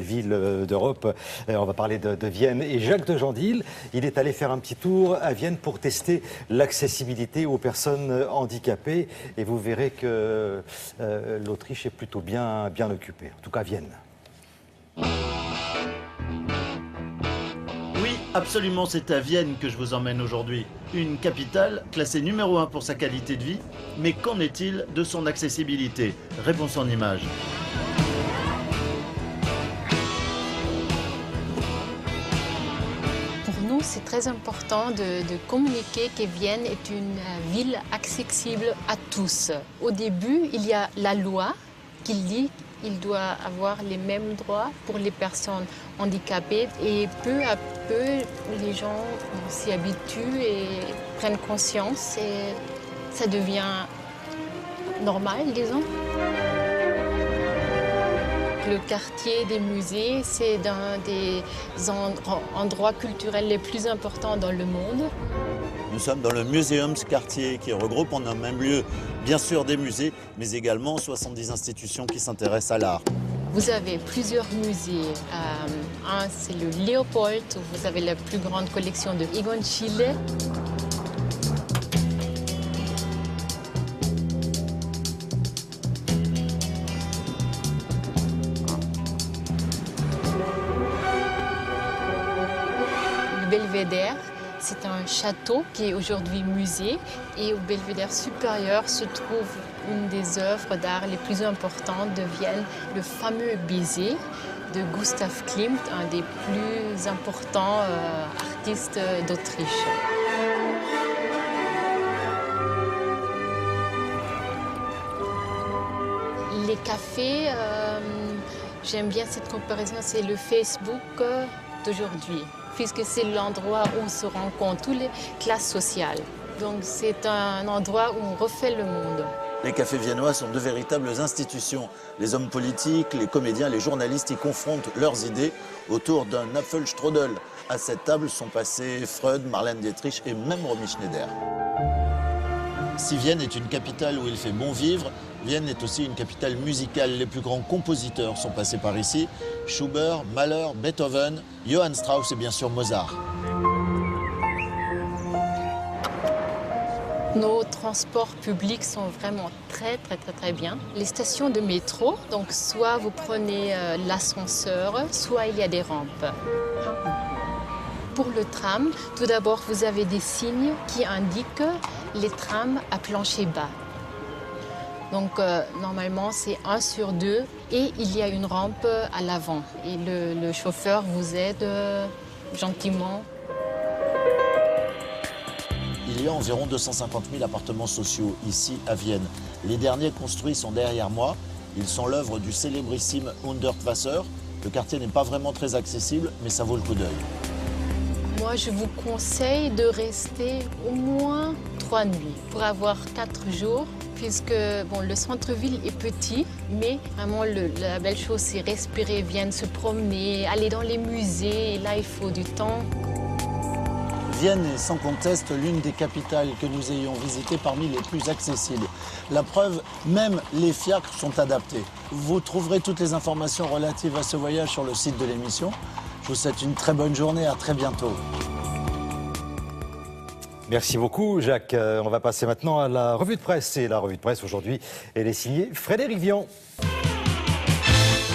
villes d'Europe. On va parler de Vienne. Et Jacques de Jandil, il est allé faire un petit tour à Vienne pour tester l'accessibilité aux personnes handicapées. Et vous verrez que l'Autriche est plutôt bien occupée, en tout cas Vienne. Oui, absolument, c'est à Vienne que je vous emmène aujourd'hui. Une capitale classée numéro 1 pour sa qualité de vie. Mais qu'en est-il de son accessibilité? Réponse en images. C'est très important de communiquer que Vienne est une ville accessible à tous. Au début, il y a la loi qui dit qu'il doit avoir les mêmes droits pour les personnes handicapées. Et peu à peu, les gens s'y habituent et prennent conscience et ça devient normal, disons. Le quartier des musées, c'est un des endroits culturels les plus importants dans le monde. Nous sommes dans le Museumsquartier qui regroupe en un même lieu, bien sûr des musées, mais également 70 institutions qui s'intéressent à l'art. Vous avez plusieurs musées. Un, c'est le Leopold, où vous avez la plus grande collection de Egon Schiele. Belvédère, c'est un château qui est aujourd'hui musée et au Belvédère supérieur se trouve une des œuvres d'art les plus importantes de Vienne, le fameux Baiser de Gustav Klimt, un des plus importants artistes d'Autriche. Les cafés, j'aime bien cette comparaison, c'est le Facebook d'aujourd'hui, puisque c'est l'endroit où se rencontrent toutes les classes sociales. Donc c'est un endroit où on refait le monde. Les cafés viennois sont de véritables institutions. Les hommes politiques, les comédiens, les journalistes y confrontent leurs idées autour d'un Apfelstrudel. À cette table sont passés Freud, Marlène Dietrich et même Romy Schneider. Si Vienne est une capitale où il fait bon vivre, Vienne est aussi une capitale musicale. Les plus grands compositeurs sont passés par ici. Schubert, Mahler, Beethoven, Johann Strauss et bien sûr Mozart. Nos transports publics sont vraiment très bien. Les stations de métro, donc soit vous prenez l'ascenseur, soit il y a des rampes. Pour le tram, tout d'abord, vous avez des signes qui indiquent les trams à plancher bas. Donc normalement, c'est 1 sur 2 et il y a une rampe à l'avant. Et le chauffeur vous aide gentiment. Il y a environ 250 000 appartements sociaux ici à Vienne. Les derniers construits sont derrière moi. Ils sont l'œuvre du célébrissime Hundertwasser. Le quartier n'est pas vraiment très accessible, mais ça vaut le coup d'œil. Moi, je vous conseille de rester au moins 3 nuits pour avoir 4 jours, puisque bon, le centre-ville est petit, mais vraiment la belle chose, c'est respirer, Vienne, se promener, aller dans les musées, et là, il faut du temps. Vienne est sans conteste l'une des capitales que nous ayons visitées parmi les plus accessibles. La preuve, même les fiacres sont adaptés. Vous trouverez toutes les informations relatives à ce voyage sur le site de l'émission. Je vous souhaite une très bonne journée, à très bientôt. Merci beaucoup Jacques. On va passer maintenant à la revue de presse. Et la revue de presse aujourd'hui, elle est signée Frédéric Vian.